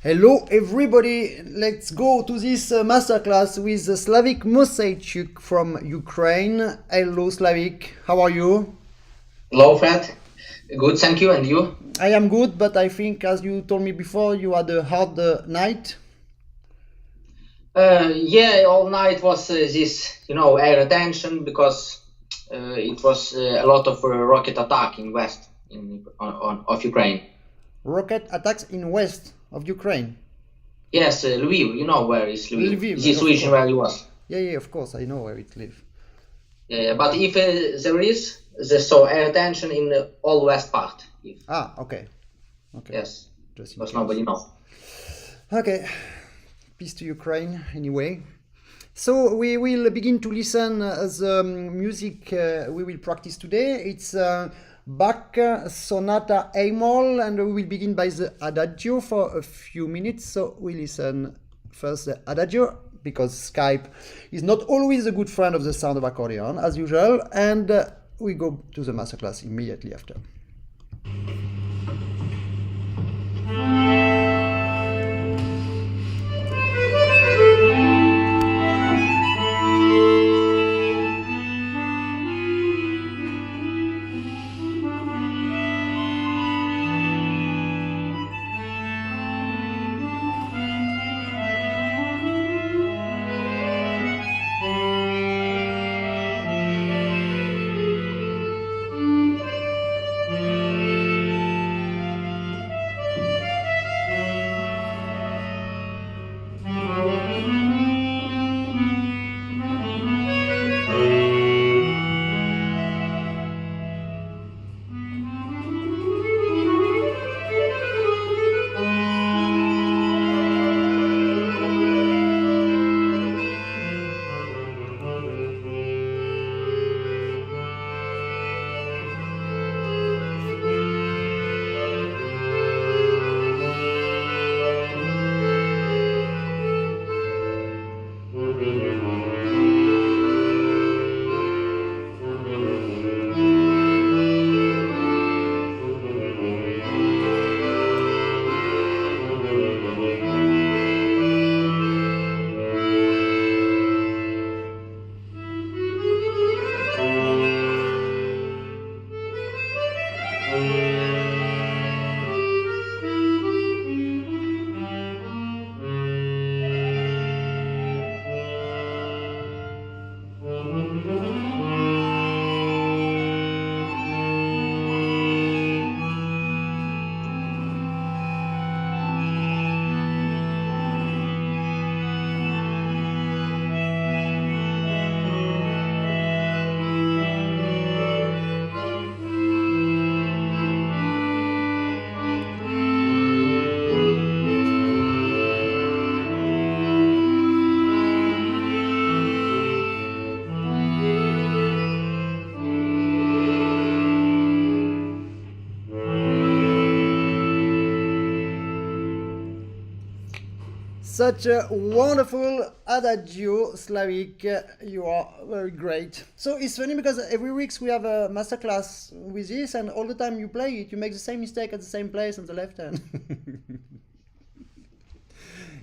Hello everybody, let's go to this masterclass with Slavik Moseichuk from Ukraine. Hello Slavik, how are you? Hello, Fred. Good, thank you. And you? I am good, but I think as you told me before, you had a hard night. Yeah, all night was this, air attention because it was a lot of rocket attack in west of Ukraine. Rocket attacks in west of Ukraine. Yes, Lviv. You know where is Lviv? Lviv, This of region course. where he was. Yeah, of course, I know where it lives. Yeah, but if there is, so air attention in all west part. Okay. Yes, Just in because case. nobody knows. Okay, peace to Ukraine anyway. So we will begin to listen the music we will practice today. It's Bach Sonata A-moll, and we will begin by the Adagio for a few minutes. So we listen first the Adagio, because Skype is not always a good friend of the sound of accordion, as usual, and we go to the masterclass immediately after. Such a wonderful adagio, Slavik. You are very great. So it's funny because every week we have a masterclass with this, and all the time you play it, you make the same mistake at the same place on the left hand.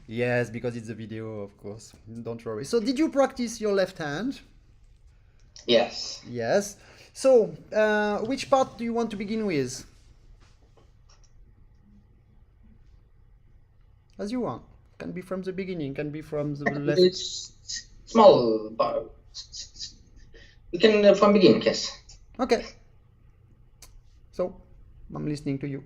Yes, because it's a video, of course. Don't worry. So did you practice your left hand? Yes. Yes. So which part do you want to begin with? As you want. Can be from the beginning, can be from the left. It's small bar. You can from beginning, yes. Okay. So, I'm listening to you.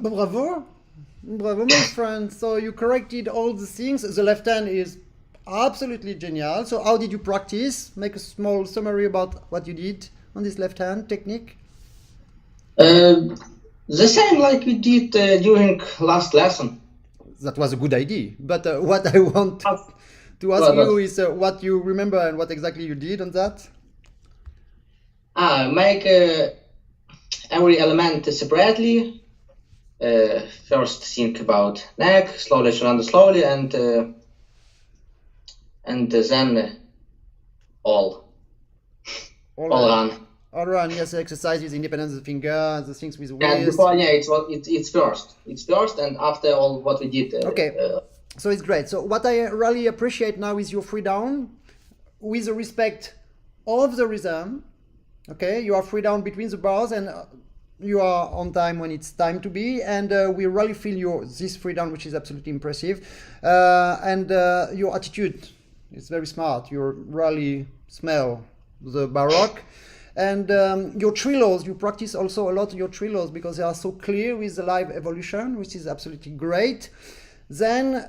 Bravo, bravo, my friend. So you corrected all the things. The left hand is absolutely genial. So how did you practice? Make a small summary about what you did on this left hand technique. The same like we did during last lesson. That was a good idea. But what I want to ask you is what you remember and what exactly you did on that. Make every element separately. First think about neck, slowly surrender slowly, and then all run. All run, yes, exercises, independence of the finger, the things with And wrist. before, yeah, it's first. It's first, and after all what we did. Okay, so it's great. So what I really appreciate now is your free down with the respect of the rhythm. Okay, you are free down between the bars and you are on time when it's time to be, and we really feel this free down, which is absolutely impressive, and your attitude is very smart. You really smell the Baroque. And your trilos, you practice also a lot your trilos because they are so clear with the live evolution, which is absolutely great. Then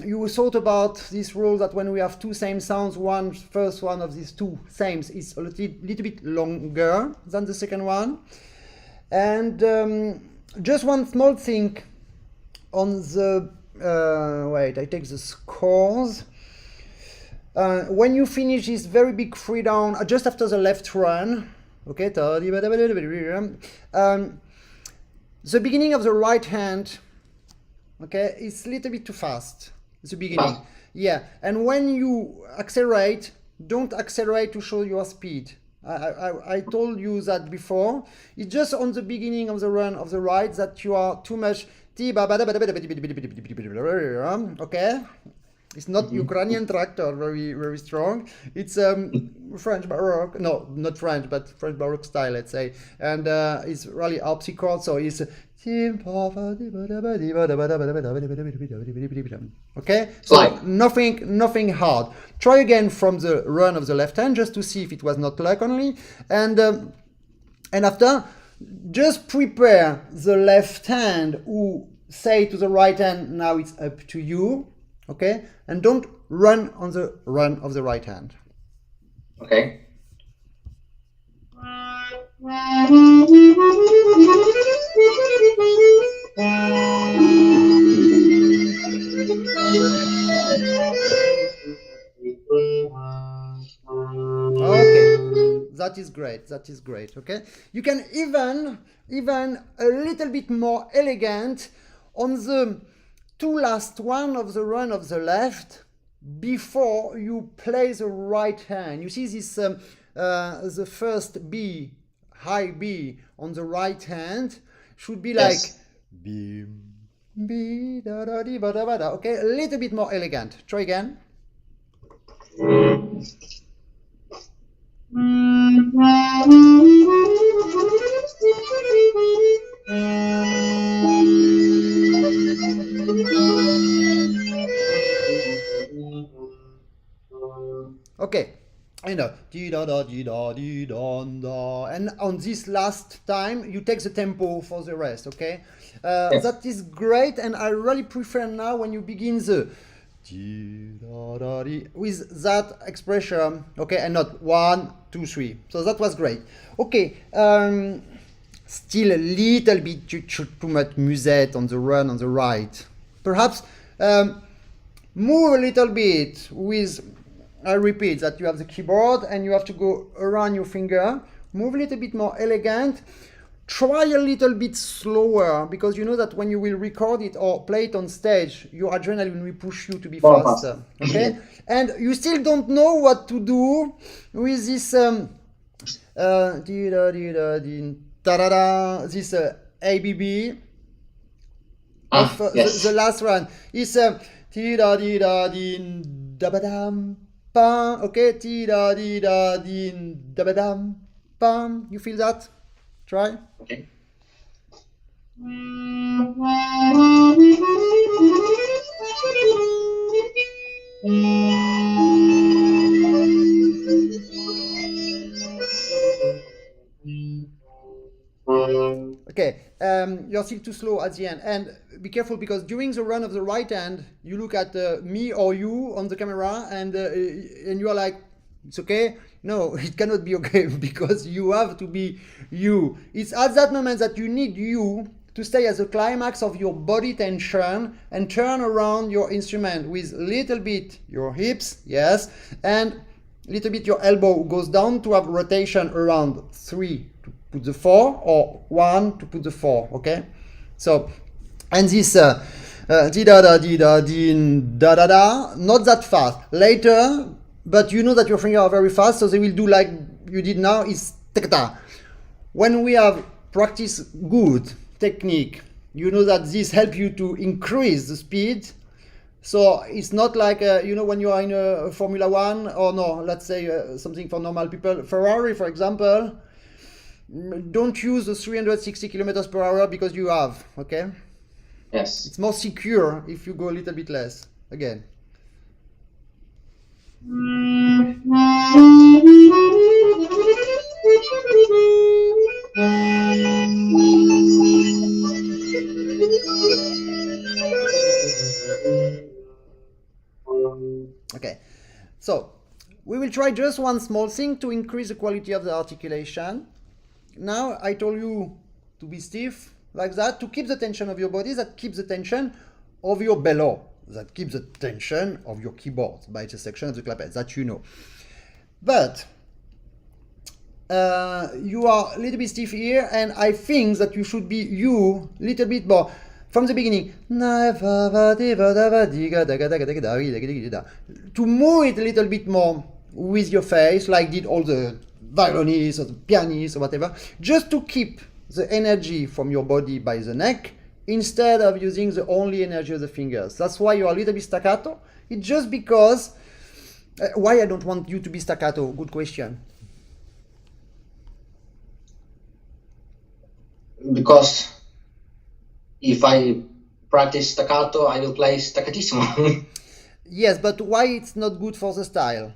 you thought about this rule that when we have two same sounds, first one of these two sames is a little bit longer than the second one. And just one small thing on the, wait, I take the scores. When you finish this very big free down, just after the left run, okay, the beginning of the right hand, okay, it's a little bit too fast. The beginning, yeah. And when you accelerate, don't accelerate to show your speed. I told you that before. It's just on the beginning of the run of the right that you are too much. Okay. It's not Ukrainian tractor, very, very strong. It's French Baroque, no, not French, but French Baroque style, let's say. And it's really harpsichord, so it's okay. So nothing hard. Try again from the run of the left hand, just to see if it was not luck only. And after, just prepare the left hand who say to the right hand, now it's up to you. Okay, and don't run on the run of the right hand. Okay. Okay, that is great. That is great. Okay, you can even a little bit more elegant on the two last one of the run of the left before you play the right hand. You see this the first B, high B on the right hand should be like B, B, da da di ba da ba da. Okay, a little bit more elegant. Try again. Okay, and di da da di da di da da, and on this last time you take the tempo for the rest. Okay, Yes. that is great, and I really prefer now when you begin the di da da di with that expression. Okay, and not 1, 2, 3. So that was great. Okay. Still a little bit too much musette on the run on the right. Perhaps move a little bit with, I repeat, that you have the keyboard and you have to go around your finger. Move a little bit more elegant. Try a little bit slower, because you know that when you will record it or play it on stage, your adrenaline will push you to be More faster. fast. Okay? And you still don't know what to do with this ta-da-da, this ABB of Yes. the last one. It's ti-da-di-da-din da-ba-dam pam. Okay, ti-da-di-da-din da-ba-dam pam. You feel that? Try. Okay. Okay, you're still too slow at the end, and be careful, because during the run of the right hand, you look at me or you on the camera, and you are like, it's okay. No, it cannot be okay, because you have to be you. It's at that moment that you need you to stay at the climax of your body tension and turn around your instrument with little bit your hips, yes, and little bit your elbow goes down to have rotation around 3 to put the 4, or 1 to put the 4, okay? So, and this di da da di da din da da da, not that fast. Later, but you know that your fingers are very fast, so they will do like you did now, is ta-ta. When we have practiced good technique, you know that this helps you to increase the speed. So it's not like, you know, when you are in a Formula One, or no, let's say something for normal people, Ferrari, for example, don't use the 360 kilometers per hour, because you have, okay? Yes. It's more secure if you go a little bit less. Again. Okay, so we will try just one small thing to increase the quality of the articulation. Now I told you to be stiff like that, to keep the tension of your body, that keeps the tension of your bellow, that keeps the tension of your keyboard by the section of the clapet, that you know. But you are a little bit stiff here, and I think that you should be you a little bit more from the beginning, to move it a little bit more with your face, like did all the violinists or the pianists or whatever, just to keep the energy from your body by the neck, instead of using the only energy of the fingers. That's why you are a little bit staccato. It's just because, why I don't want you to be staccato? Good question. Because if I practice staccato, I will play staccatissimo. Yes, but why it's not good for the style?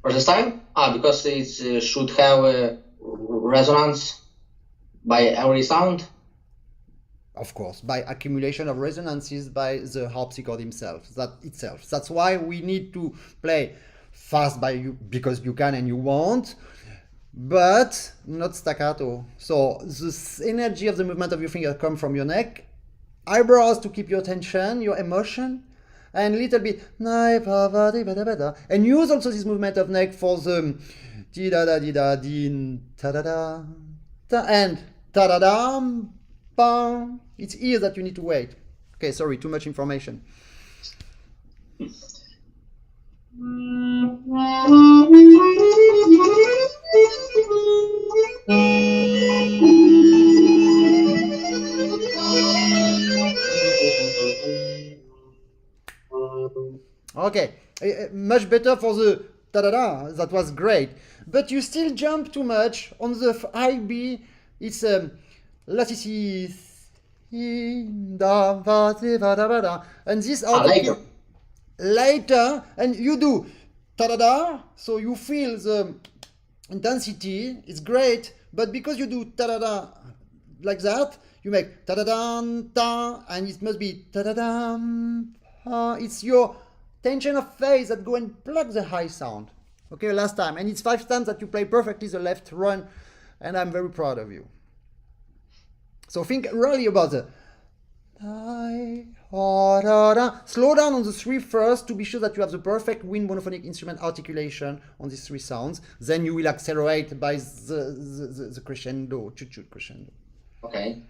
For the style? Because it should have resonance by every sound. Of course, by accumulation of resonances by the harpsichord himself, that itself. That's why we need to play fast by you, because you can and you want, but not staccato. So the energy of the movement of your finger come from your neck, eyebrows to keep your tension, your emotion, and a little bit, and use also this movement of neck for the di da da di da din ta da da, and ta da da bam. It's here that you need to wait. Okay, sorry, too much information. Okay, much better for the ta-da-da, that was great. But you still jump too much on the high B. It's la si si da va si va da va da, and these are Later. later, and you do ta-da-da, so you feel the intensity, it's great, but because you do ta-da-da like that, you make ta-da-dam, ta, and it must be ta-da-dam, it's your tension of face that go and plug the high sound. Okay, last time, and it's 5 times that you play perfectly the left run, and I'm very proud of you. So think really about the slow down on the 3 first to be sure that you have the perfect wind monophonic instrument articulation on these 3 sounds. Then you will accelerate by the crescendo, chut crescendo. Okay.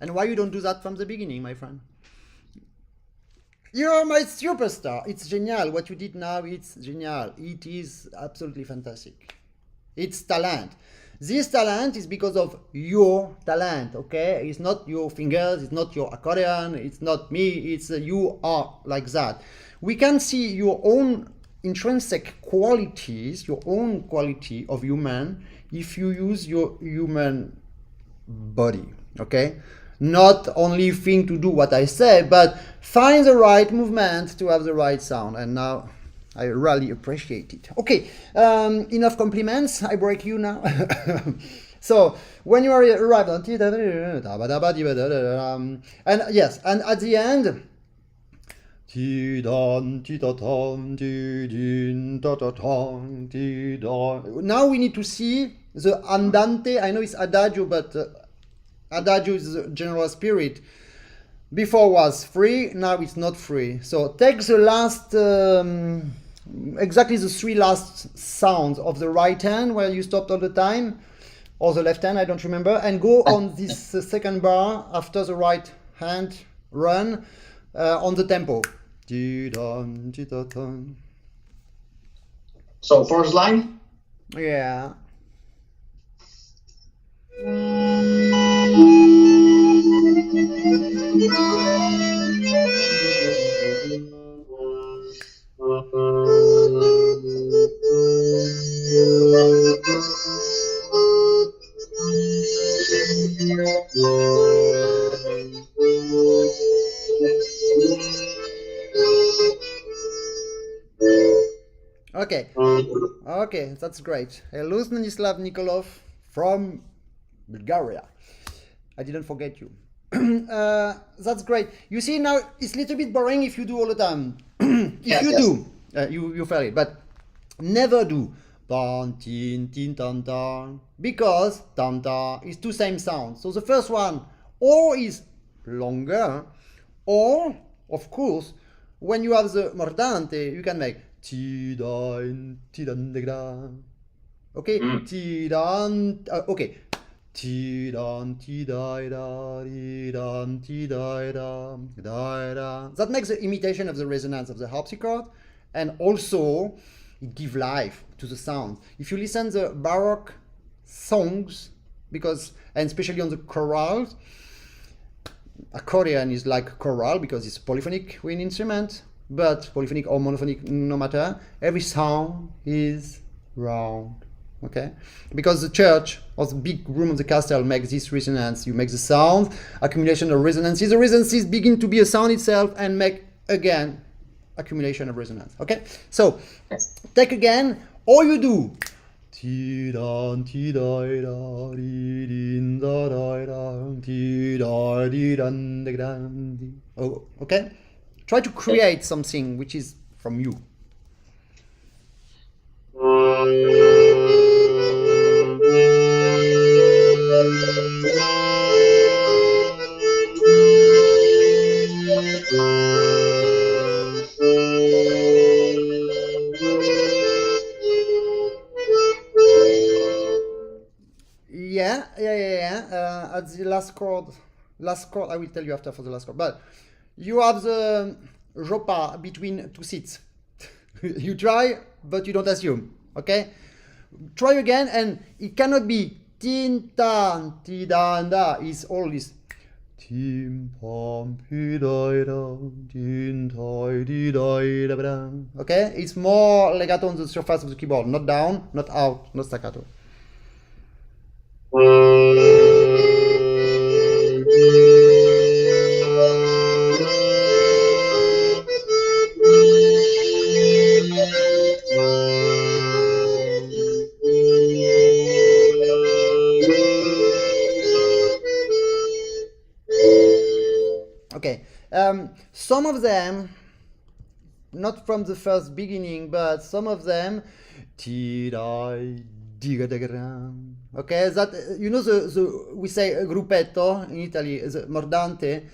And why you don't do that from the beginning, my friend? You're my superstar. It's genial. What you did now, it's genial. It is absolutely fantastic. It's talent. This talent is because of your talent, okay? It's not your fingers, it's not your accordion, it's not me, it's you are like that. We can see your own intrinsic qualities, your own quality of human, if you use your human body, okay? Not only think to do what I say, but find the right movement to have the right sound. And now I really appreciate it. Okay, enough compliments. I break you now. So when you are arrived on and yes, and at the end, now we need to see the andante. I know it's adagio, but Adagio is the general spirit. Before was free, now it's not free. So take the last, exactly the 3 last sounds of the right hand where you stopped all the time, or the left hand, I don't remember, and go on this second bar after the right hand run on the tempo. So first line? Yeah. Okay, that's great. Hello, Stanislav Nikolov from Bulgaria. I didn't forget you. That's great. You see, now it's a little bit boring if you do all the time. If you do, you fail it, but never do tan tin tin tan tan, because tan tan is 2 same sounds. So the first one or is longer, or of course when you have the mordante you can make ti dan de gra. Okay, ti dan. Okay. Ti dan ti da da di dan ti da da da. That makes the imitation of the resonance of the harpsichord, and also it gives life to the sound. If you listen the Baroque songs, because, and especially on the chorals, accordion is like choral because it's a polyphonic wind instrument, but polyphonic or monophonic, no matter, every sound is round. Okay, because the church or the big room of the castle makes this resonance. You make the sound, accumulation of resonances. The resonances begin to be a sound itself and make again accumulation of resonance. Okay, so take again. All you do. Oh, okay. Try to create something which is from you. Yeah. At the last chord, I will tell you after for the last chord. But you have the jopa between 2 seats. You try, but you don't assume. Okay? Try again, and it cannot be tin tan ti dan da. It's all this Tim pom pi doi da, din doi di doi da da. Okay, it's more legato on the surface of the keyboard, not down, not out, not staccato. Okay, some of them, not from the first beginning, but some of them, okay, that you know the we say gruppetto in Italy, the mordante,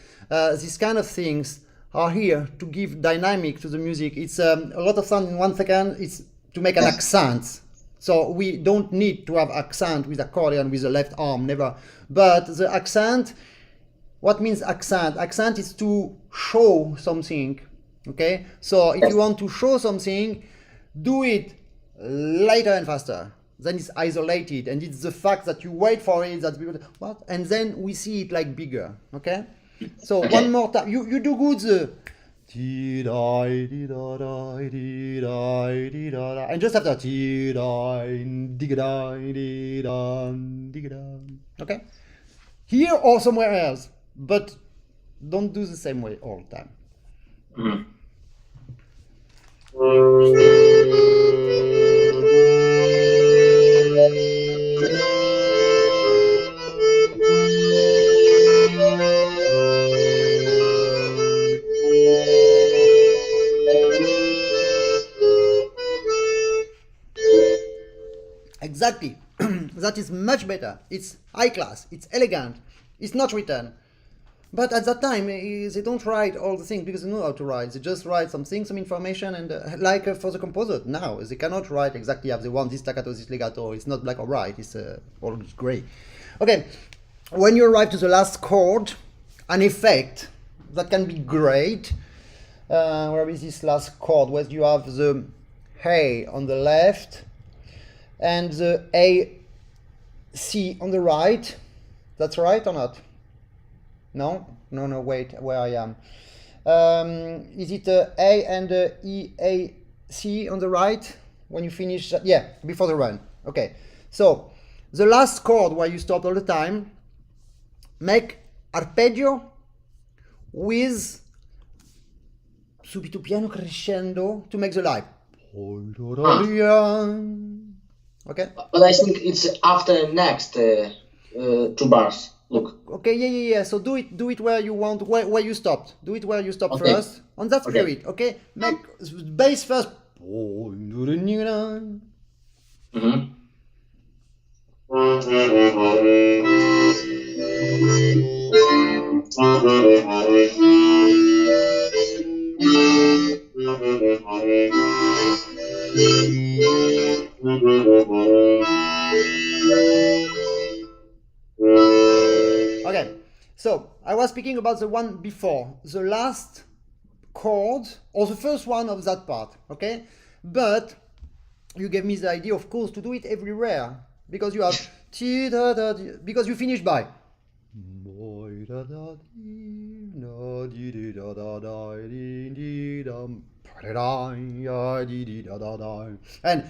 these kind of things are here to give dynamic to the music. It's a lot of sound in 1 second. It's to make an accent. So we don't need to have accent with accordion with the left arm, never. But the accent, what means accent? Accent is to show something. Okay, so if you want to show something, do it later and faster. Then it's isolated, and it's the fact that you wait for it that people what, and then we see it like bigger. Okay, so one more time. You do good the and just after okay, here or somewhere else, but don't do the same way all the time. Mm-hmm. Exactly. That is much better. It's high class. It's elegant. It's not written. But at that time, they don't write all the things because they know how to write. They just write some things, some information, and like for the composer now, they cannot write exactly as they want. This staccato, this legato. It's not black or white. It's all gray. Okay, when you arrive to the last chord, an effect that can be great. Where is this last chord? Where you have the A on the left and the A, C on the right. That's right or not? No, wait, where I am. Is it A and E, A, C on the right? When you finish that? Yeah, before the run. Okay, so the last chord where you stop all the time, make arpeggio with subito piano crescendo to make the line. Okay? But I think it's after next 2 bars. Look. Okay, yeah. So do it where you want, where you stopped. Do it where you stopped Okay. first. On that spirit, okay? Make bass first. Mm-hmm. Okay, so I was speaking about the one before, the last chord, or the first one of that part, okay? But you gave me the idea, of course, to do it everywhere, because you have because you finish by and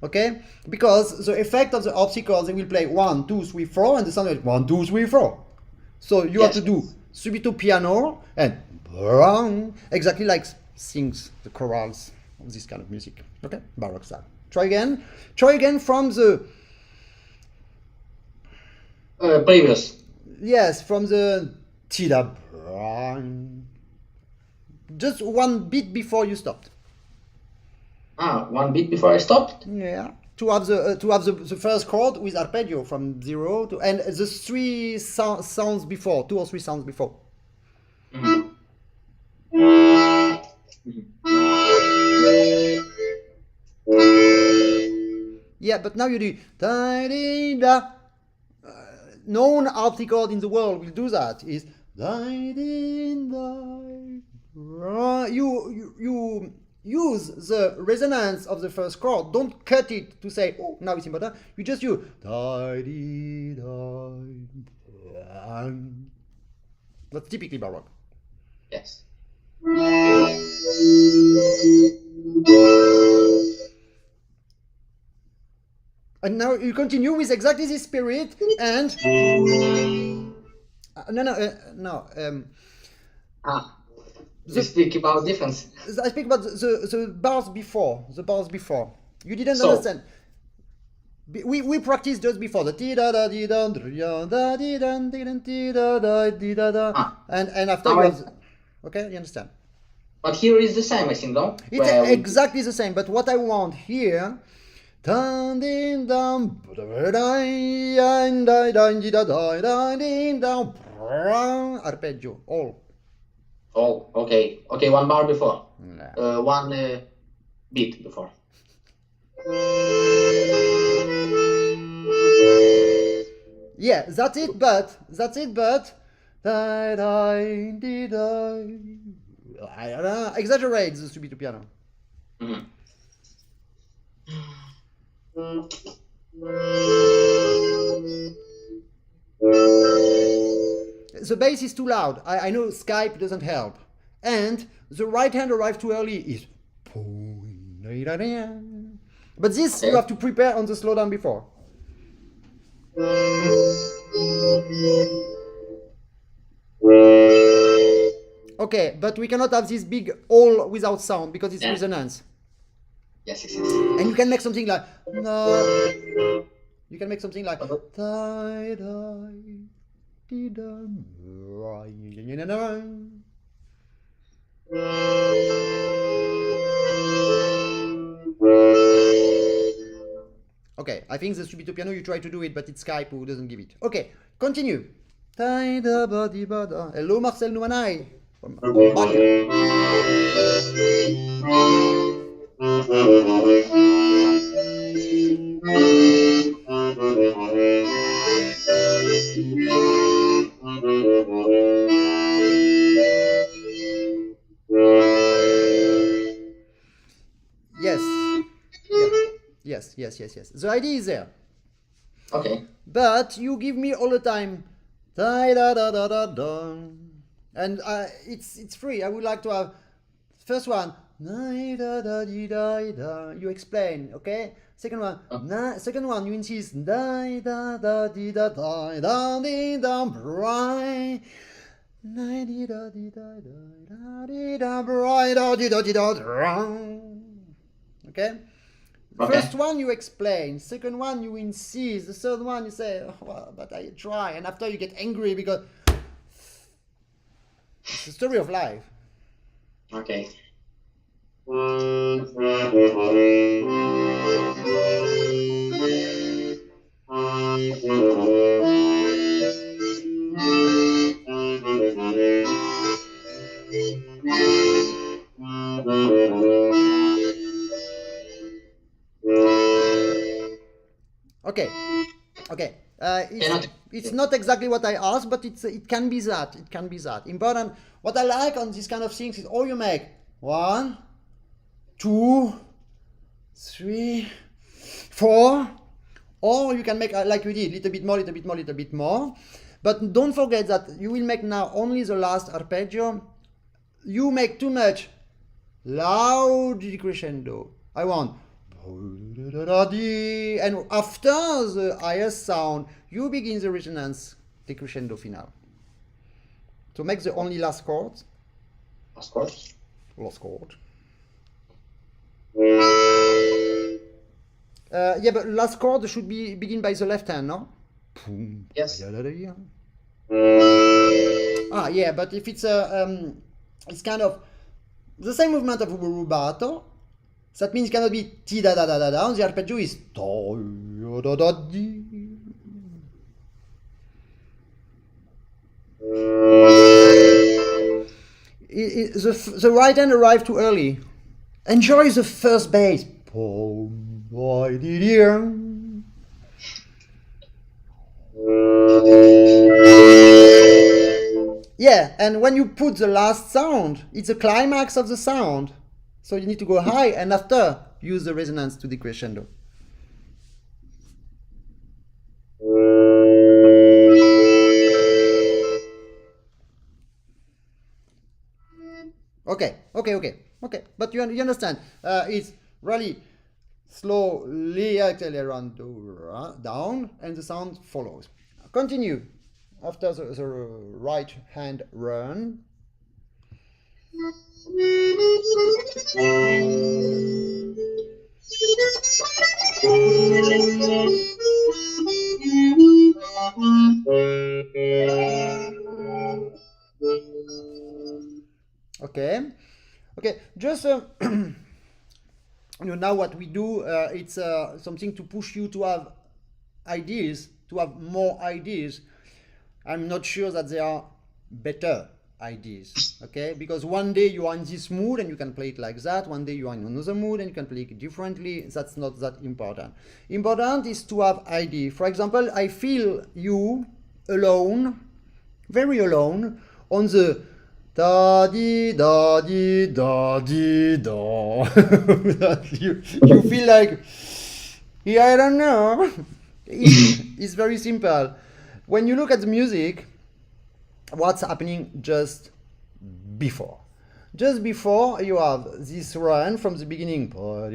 okay, because the effect of the harpsichord, they will play 1, 2, 3, 4, and the sound is 1, 2, 3, 4. So you have to do subito piano and exactly like sings the chorals of this kind of music. Okay, Baroque style. Try again from the Previous. yes, from the tida, just one beat before you stopped. 1 beat before I stopped. Yeah, to have the first chord with arpeggio from 0 to, and the 3 sounds before, 2 or 3 sounds before. Mm-hmm. Yeah, but now you do da-di-da. Known harpsichord in the world will do that. Is da-di-da. You use the resonance of the first chord. Don't cut it to say, oh, now it's important. You just use. That's typically Baroque. Yes. And now you continue with exactly this spirit and no. You speak about difference. I speak about the bars before. The bars before. You didn't So, understand. We practiced just before the ti da da di da da di dan ti da da di da da, and after you have, okay, you understand. But here is the same, I think, no? It's exactly the same. But what I want here. Arpeggio, all. Oh, okay. Okay, one bar before. No. One beat before. Yeah, that's it, but exaggerate the subito piano. Mhm. The bass is too loud. I know Skype doesn't help. And the right hand arrives too early is. But this you have to prepare on the slowdown before. Okay, but we cannot have this big all without sound because it's resonance. Yes. And you can make something like. You can make something like. Okay, I think the subito piano you try to do it, but it's Skype who doesn't give it. Okay, continue. Hello, Marcel Noumanai. Yes. The idea is there. Okay. But you give me all the time. And it's free. I would like to have first one. You explain, okay? Second one. Second one, you insist. Okay? First one you explain, second one you insist, the third one you say, oh, well, but I try, and after you get angry because it's the story of life. Okay. Okay. It's not exactly what I asked, but it can be that. It can be that. Important. What I like on this kind of things is all you make 1, 2, 3, 4, or you can make like we did, little bit more. But don't forget that you will make now only the last arpeggio. You make too much loud decrescendo. I want. And after the highest sound, you begin the resonance decrescendo final. So make the only last chord. Last chord. Yeah, but last chord should be begin by the left hand, no? Yes. Yeah, but if it's it's kind of the same movement of rubato. That means it cannot be ti da da da da da. The arpeggio is do da da di. The right hand arrived too early. Enjoy the first bass. Yeah, and when you put the last sound, it's the climax of the sound. So you need to go high and after use the resonance to the crescendo. Okay. But you understand? It's really slowly accelerate down, and the sound follows. Continue after the right hand run. Okay, just now what we do, it's something to push you to have ideas, to have more ideas. I'm not sure that they are better ideas, okay? Because one day you are in this mood and you can play it like that, one day you are in another mood and you can play it differently. That's not that important. Important is to have idea. For example, I feel you alone, very alone, on the da di da di da di da. You feel like, yeah, I don't know. It's very simple. When you look at the music, what's happening just before? Just before you have this run from the beginning that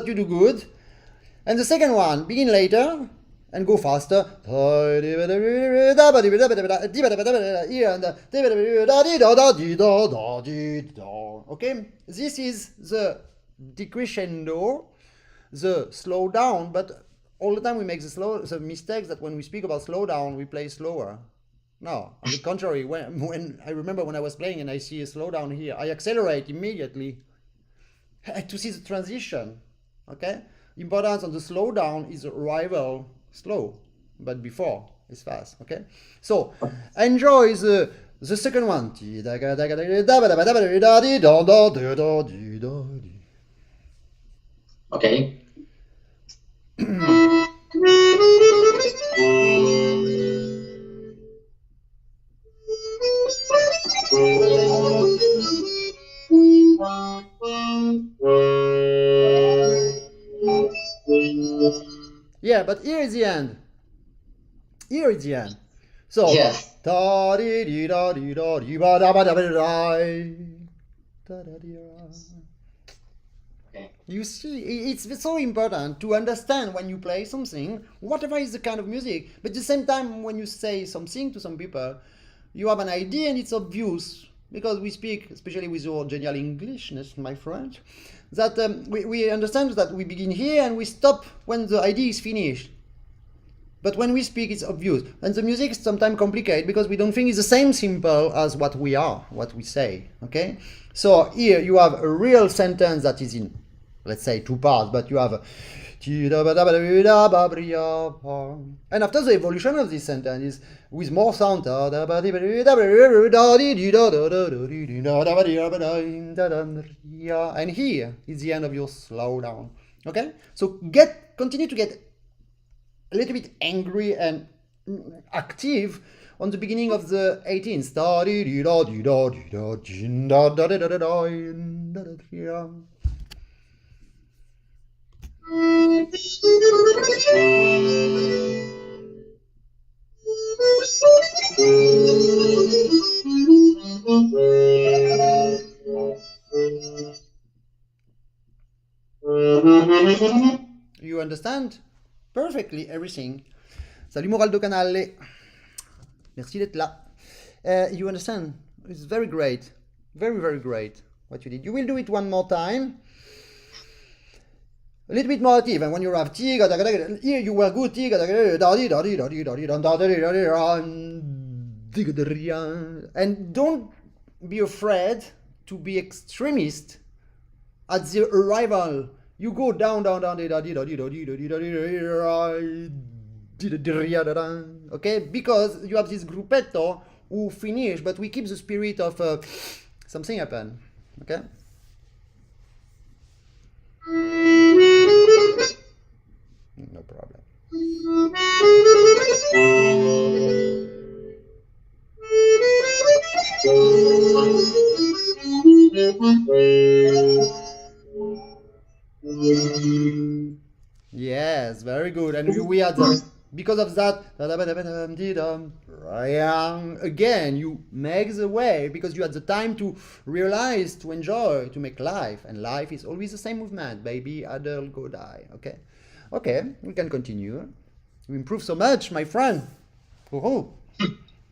you do good, and the second one begin later and go faster. Okay, this is the decrescendo, the slow down, but all the time we make the mistakes that when we speak about slow down, we play slower. No, on the contrary, when I remember when I was playing and I see a slowdown here, I accelerate immediately to see the transition. Okay, importance on the slowdown is arrival slow, but before it's fast. Okay, so enjoy the second one. Okay. Yeah, but here is the end. Here is the end. So, Yes. You see, it's so important to understand when you play something, whatever is the kind of music, but at the same time, when you say something to some people, you have an idea and it's obvious, because we speak, especially with your genial Englishness, my French, that we understand that we begin here and we stop when the idea is finished. But when we speak, it's obvious. And the music is sometimes complicated because we don't think it's the same simple as what we are, what we say, okay? So here you have a real sentence that is in, let's say, two parts, but you have a... And after the evolution of this sentence is with more sound. And here is the end of your slowdown. Okay? So continue to get a little bit angry and active on the beginning of the 18th. You understand perfectly everything. Salut Moraldo Canale. Merci d'être là. You understand? It's very great. Very, very great what you did. You will do it one more time. A little bit more active, and when you have here you were good. And don't be afraid to be extremist at the arrival. You go down, okay? Because you have this gruppetto who finish, but we keep the spirit of something happen, okay? No problem. Yes, very good. And we had the, because of that, again, you make the way because you had the time to realize, to enjoy, to make life. And life is always the same movement. Baby, adult, go die. Okay? Okay, we can continue. You improve so much, my friend. Oh,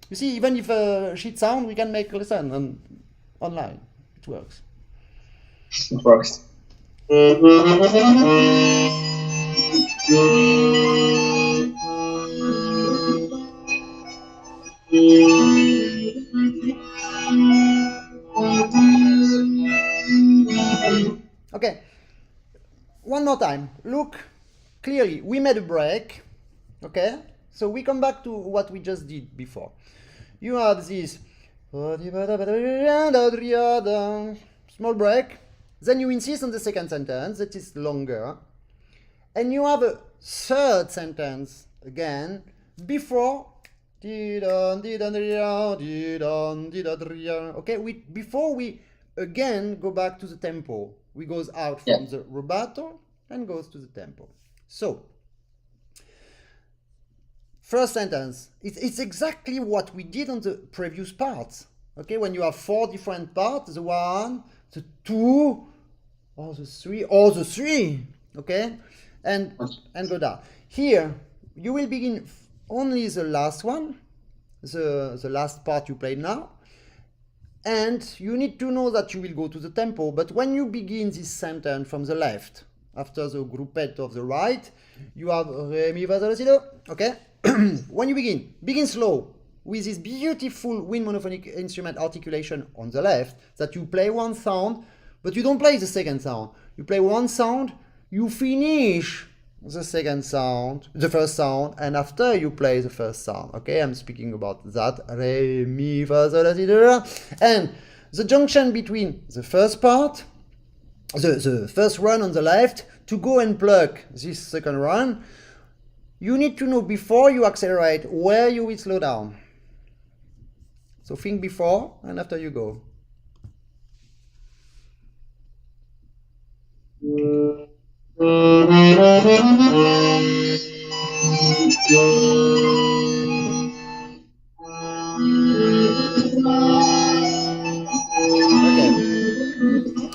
you see, even if a shit sound, we can make lesson online. It works. It works. Okay, one more time. Look clearly. We made a break. Okay, so we come back to what we just did before. You have this small break. Then you insist on the second sentence that is longer. And you have a third sentence again before. Okay, before we again go back to the tempo. We goes out from the rubato and goes to the tempo. So, first sentence, it's exactly what we did on the previous parts. Okay, when you have four different parts, the one, the two, or the three, okay, and go down. Here, you will begin only the last one, the last part you played now, and you need to know that you will go to the tempo, but when you begin this sentence from the left, after the groupette of the right, you have re, mi, fa, sol, si, do, okay? When you begin slow, with this beautiful wind monophonic instrument articulation on the left, that you play one sound, but you don't play the second sound. You play one sound, you finish the second sound, the first sound, and after you play the first sound. Okay, I'm speaking about that. Re, mi, fa, sol, si, do. And the junction between the first part, the first run on the left, to go and pluck this second run, you need to know before you accelerate where you will slow down. So think before and after you go.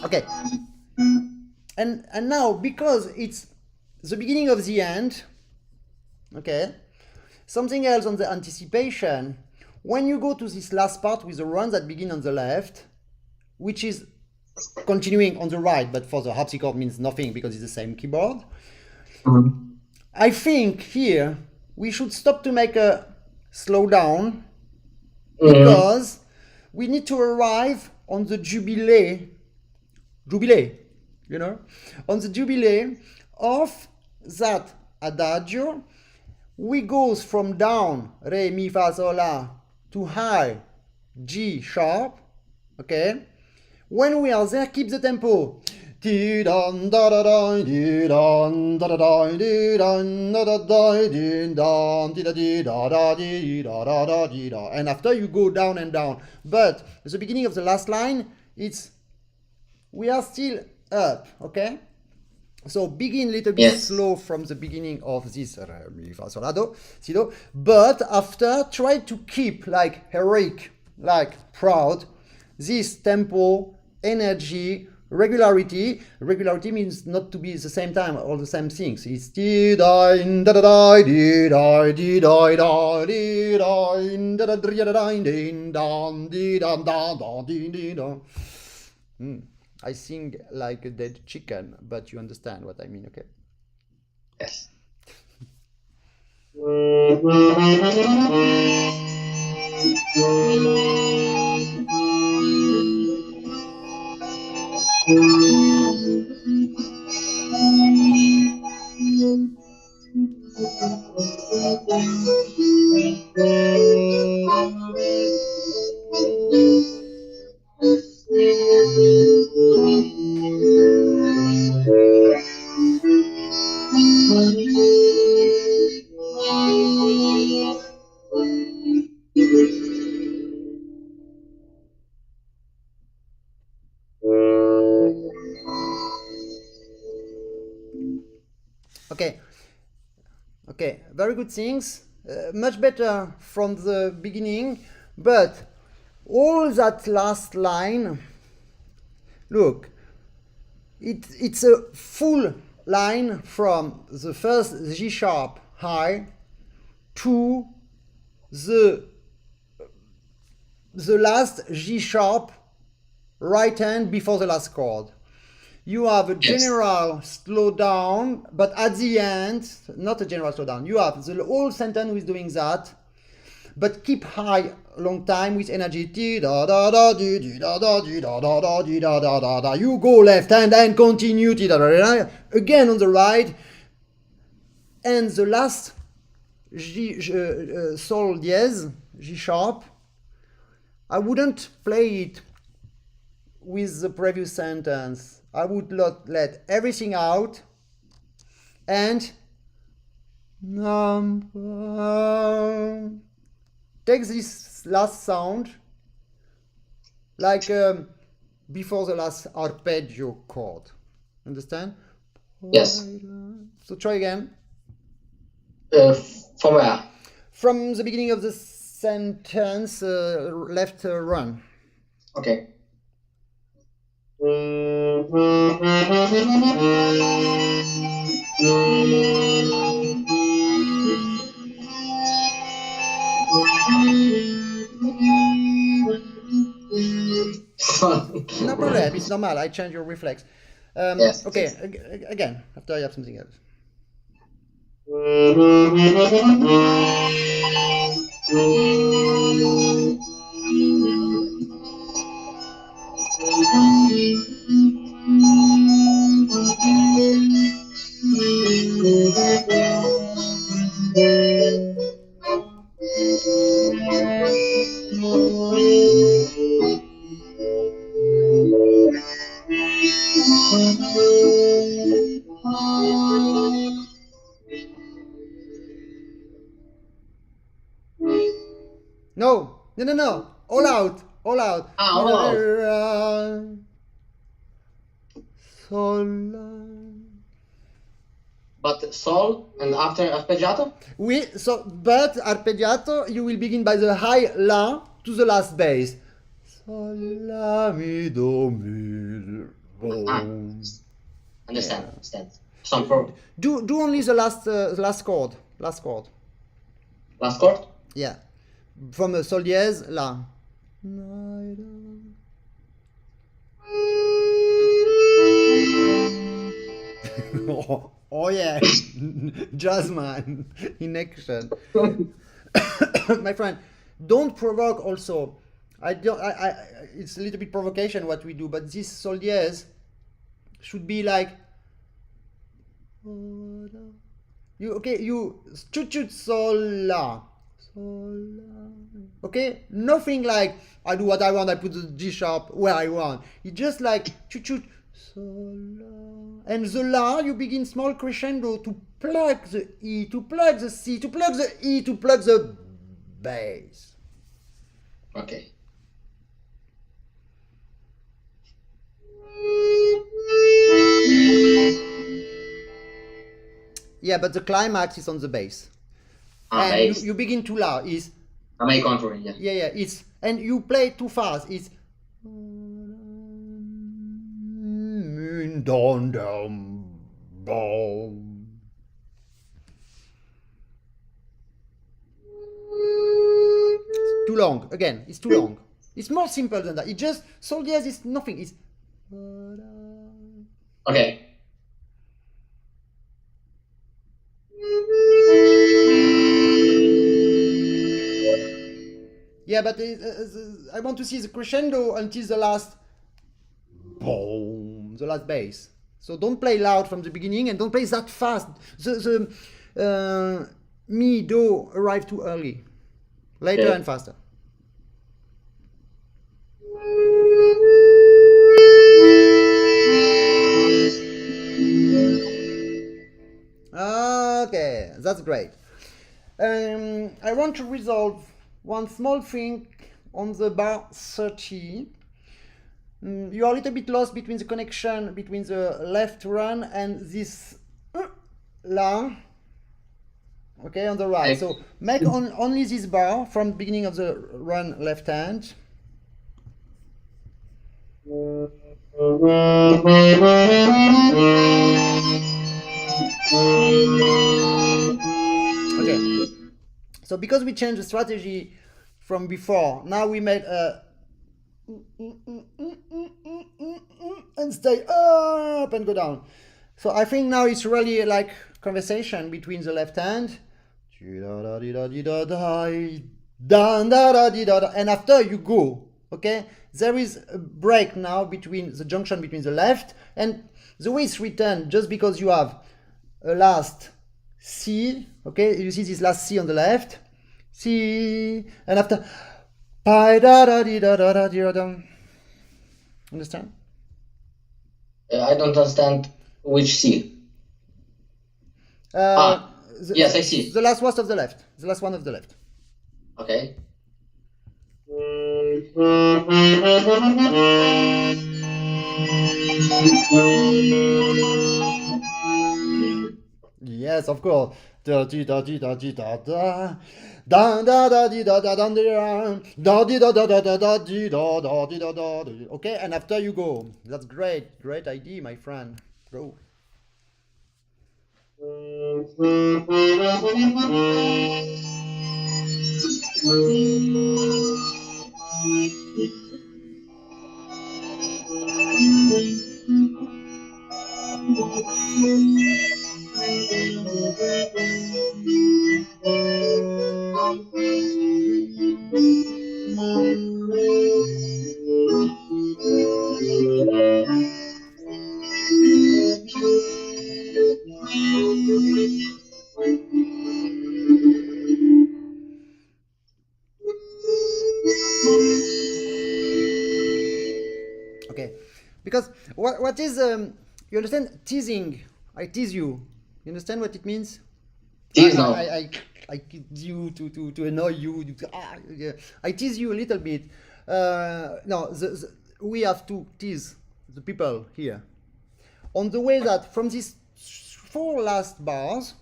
Okay. And now, because it's the beginning of the end, okay, something else on the anticipation, when you go to this last part with the run that begin on the left, which is continuing on the right, but for the harpsichord means nothing because it's the same keyboard. I think here we should stop to make a slow down because we need to arrive on the jubilee, you know, on the jubilee of that adagio. We goes from down, re, mi, fa, sol, la, to high, G sharp, okay? When we are there, keep the tempo. And after you go down and down. But at the beginning of the last line, we are still up, okay? So begin a little bit slow from the beginning of this re, mi, fa, sol, la, do, si, do, but after try to keep like heroic, like proud, this tempo, energy, regularity. Regularity means not to be at the same time all the same things. It's di da da da da di da di da da di da da da da da di da di da da di da. I sing like a dead chicken, but you understand what I mean, okay? Yes. Okay. Okay, very good things. Much better from the beginning, but all that last line, look, it's a full line from the first G sharp high to the last G sharp right hand before the last chord. You have a general slowdown, but at the end, not a general slowdown. You have the whole sentence who is doing that, but keep high long time with energy. Da da da da da da da da da da da da da. You go left hand and continue da da da again on the right, and the last G sol dièse, G sharp. I wouldn't play it with the previous sentence. I would not let everything out and take this last sound like before the last arpeggio chord. Understand? Yes. So try again. From where? From the beginning of the sentence, left run. Okay. No problem, it's normal. I change your reflex. Yes. Okay, again, after I have something else. No. All out. All out. All out. Sol. But sol and after arpeggiato? Oui, so but arpeggiato you will begin by the high la to the last bass. Sol la mi do mi. Understand. Some for Do only the last chord. Last chord. last chord? Yeah. From a sol dièse la. Oh yeah, Jazzman in action. My friend, don't provoke also. It's a little bit provocation what we do, but this sol dièse should be like you chut sol la. Okay, nothing like I do what I want, I put the G sharp where I want. It's just like chut sol la. And the la you begin small crescendo to plug the E, to plug the C, to plug the E, to plug the bass. Okay. Yeah, but the climax is on the bass. And you begin too loud. Is a main contour, yeah. Yeah. It's and you play too fast. It's down boom. It's too long. Again, it's too long. It's more simple than that. It just sol dièse is nothing. It's okay. Yeah, but I want to see the crescendo until the last boom, the last bass. So don't play loud from the beginning and don't play that fast. The mi do arrive too early. Later and faster. Okay, that's great. I want to resolve one small thing on the bar 30. You are a little bit lost between the connection between the left run and this La, okay, on the right. So make only this bar from the beginning of the run left hand. Okay, so because we changed the strategy from before, now we made a and stay up and go down. So I think now it's really like conversation between the left hand, and after you go, okay, there is a break now between the junction between the left and the way it's written, just because you have a last C, okay, you see this last C on the left, C, and after understand? I don't understand which C. Yes, I see. The last one of the left. The last one of the left. Okay. Yes, of course. Da di da di da di da da. Da da da di da da da da di da da da da da di da da di da da. Okay, and after you go. That's great. Great idea, my friend. Go. Okay, because what is you understand teasing? I tease you. You understand what it means? Tease now. I tease you to annoy you. Yeah. I tease you a little bit. No, we have to tease the people here on the way that from these 4 last bars,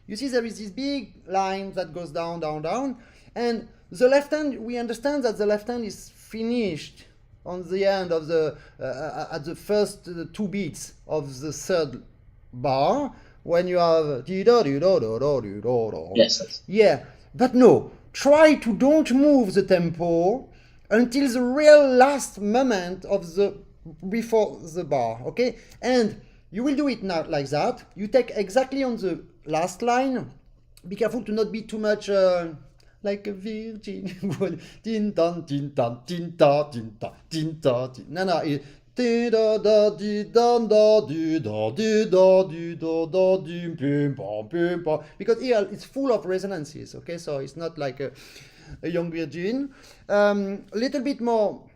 you see there is this big line that goes down, down, down, and the left hand. We understand that the left hand is finished on the end of the at the first 2 beats of the 3rd bar, when you have Yes. yeah, but no, try to don't move the tempo until the real last moment of the before the bar, okay? And you will do it now like that. You take exactly on the last line. Be careful to not be too much like a virgin. Tin tan tin tan tin ta tin ta tin ta tin. No, di da da di da da di da di da di da da di pim pam pim pam. Because here it's full of resonances. Okay, so it's not like a young virgin. Little bit more.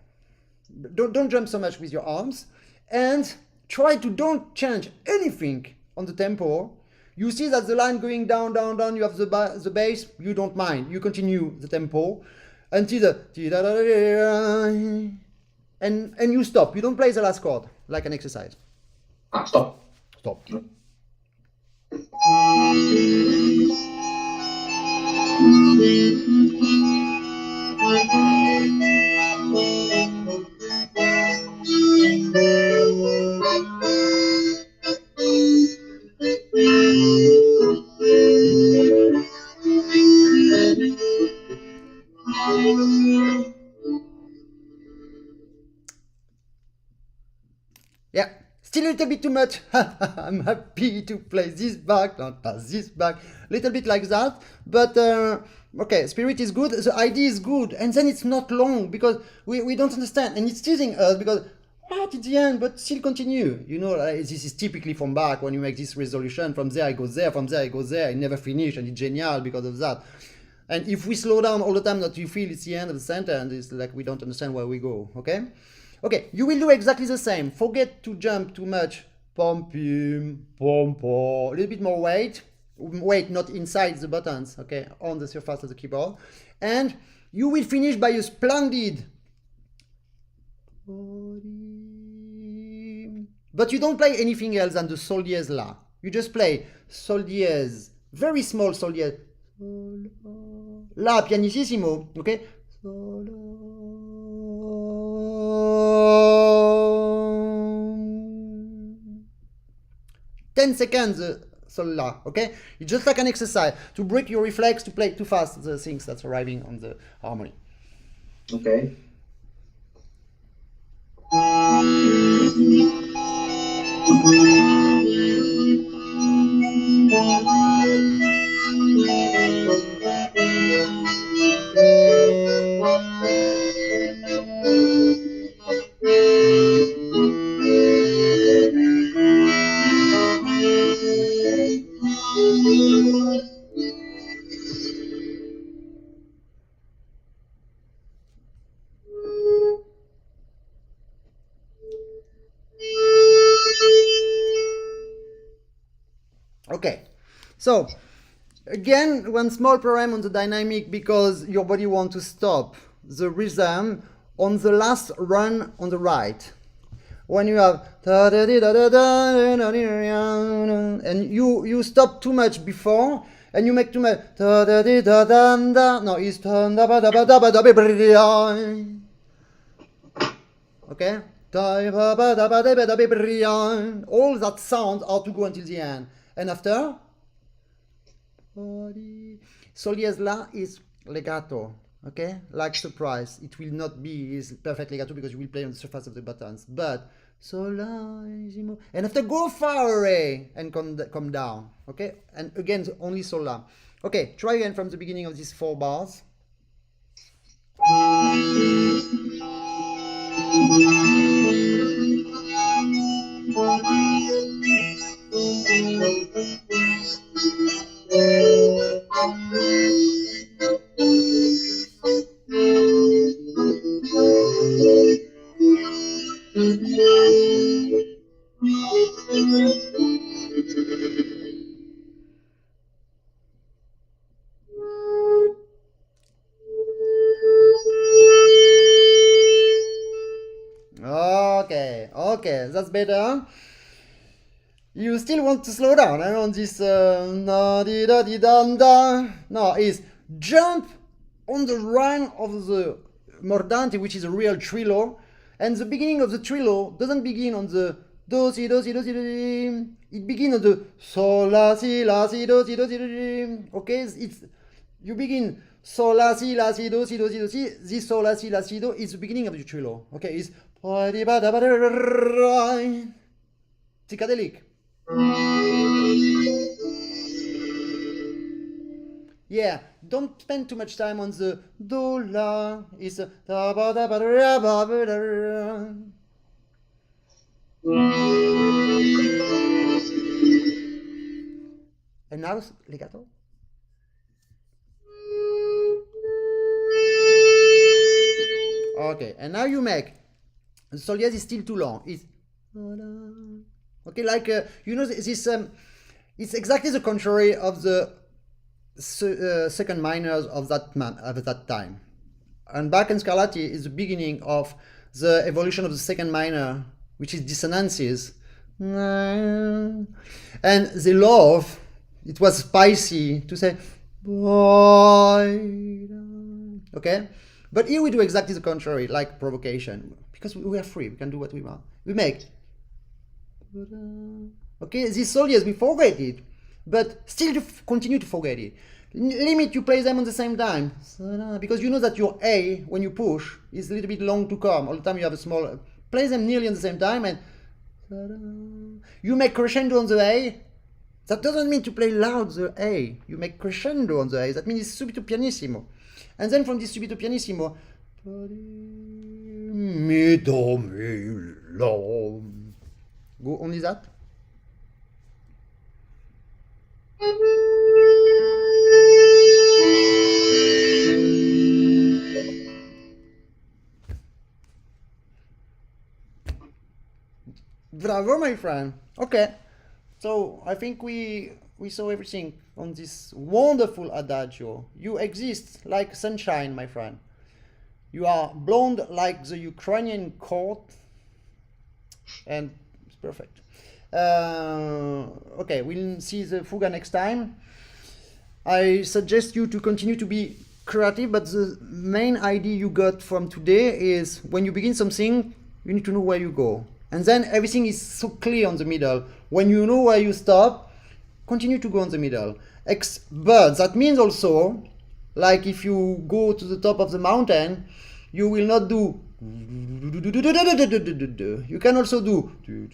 Don't jump so much with your arms, and try to don't change anything on the tempo. You see that the line going down, down, down, you have the bass, you don't mind. You continue the tempo until the and you stop. You don't play the last chord like an exercise. Stop. Stop. Yeah, still a little bit too much. I'm happy to play this back, not this back. Little bit like that, but okay, spirit is good, the idea is good, and then it's not long because we don't understand, and it's teasing us because what at the end, but still continue. You know, this is typically from Bach when you make this resolution. From there I go there, from there I go there. I never finish, and it's genial because of that. And if we slow down all the time, that you feel it's the end of the sentence, it's like we don't understand where we go. Okay. Okay, you will do exactly the same. Forget to jump too much. Pom pim, pom pom. A little bit more weight. Weight not inside the buttons, okay, on the surface of the keyboard. And you will finish by a splendid. But you don't play anything else than the sol dièse la. You just play sol dièse, very small sol dièse, la pianissimo, okay? 10 seconds sol la, okay? It's just like an exercise to break your reflex to play too fast the things that's arriving on the harmony. Okay. Okay, so again, one small problem on the dynamic because your body wants to stop the rhythm on the last run on the right. When you have and you stop too much before and you make too much no, it's okay? All that sound are to go until the end. And after? Sol dièse la is legato, okay? Like surprise. It will not be is perfect legato because you will play on the surface of the buttons. But solissimo. And after go far away and come down, okay? And again, only sol la. Okay, try again from the beginning of these 4 bars. Okay, that's better. You still want to slow down on this na di da di dan da. No, is jump on the run of the mordante, which is a real trillo, and the beginning of the trillo doesn't begin on the do si do si do si do si. It begins on the sol la si do si do si do si. Okay, it's you begin sol la si do si do si do si. This sol la si do is the beginning of the trillo. Okay, it's psychedelic. Yeah, don't spend too much time on the do la. It's a and now legato. Okay, and now you make the sol dièse is still too long. It's okay, like you know this. It's exactly the contrary of the second minors of that time. And Bach and Scarlatti is the beginning of the evolution of the second minor, which is dissonances. And they love. It was spicy to say, okay. But here we do exactly the contrary, like provocation, because we are free. We can do what we want. We make. Okay, this sol dièse, we forget it, but still to continue to forget it. Limit, you play them on the same time, because you know that your A, when you push, is a little bit long to come. All the time you have a small, play them nearly on the same time, and you make crescendo on the A. That doesn't mean to play loud the A. You make crescendo on the A. That means it's subito pianissimo. And then from this subito pianissimo, mi do mi la. Go only that. Bravo, my friend. Okay, so I think we saw everything on this wonderful adagio. You exist like sunshine, my friend. You are blonde like the Ukrainian court, and it's perfect. Okay, we'll see the Fuga next time. I suggest you to continue to be creative, but the main idea you got from today is when you begin something, you need to know where you go. And then everything is so clear on the middle. When you know where you stop, continue to go on the middle. But that means also, like if you go to the top of the mountain, you will not do. You can also do. You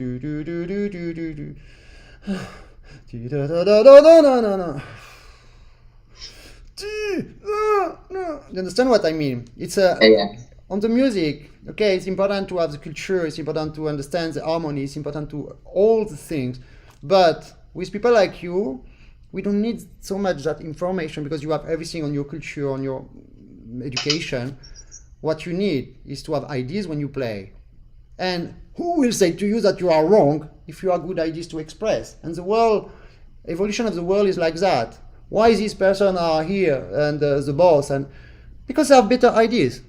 understand what I mean? It's on the music. Okay, it's important to have the culture. It's important to understand the harmony. It's important to all the things. But with people like you, we don't need so much that information because you have everything on your culture, on your education. What you need is to have ideas when you play. And who will say to you that you are wrong if you have good ideas to express? And the world, evolution of the world is like that. Why these person are here and the boss? And because they have better ideas.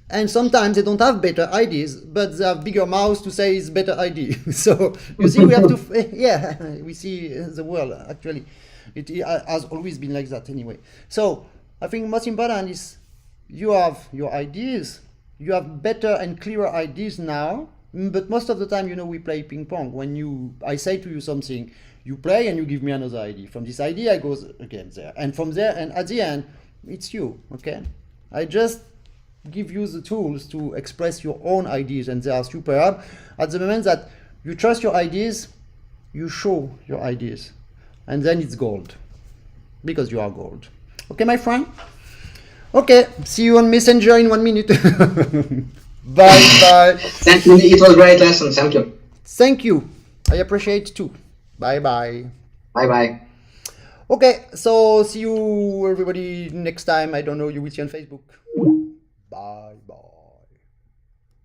And sometimes they don't have better ideas, but they have bigger mouths to say it's better idea. So you see, we have to, yeah, we see the world actually. It has always been like that anyway. So I think most important is you have your ideas, you have better and clearer ideas now, but most of the time, you know, we play ping pong. When I say to you something, you play and you give me another idea. From this idea, I go again there. And from there, and at the end, it's you, okay? I just give you the tools to express your own ideas, and they are superb. At the moment that you trust your ideas, you show your ideas. And then it's gold, because you are gold. Okay, my friend? Okay, see you on Messenger in 1 minute. Bye. Thank you. It was a great lesson. Thank you. Thank you. I appreciate too. Bye. Bye. Okay, so see you everybody next time. I don't know, you will see on Facebook. Bye.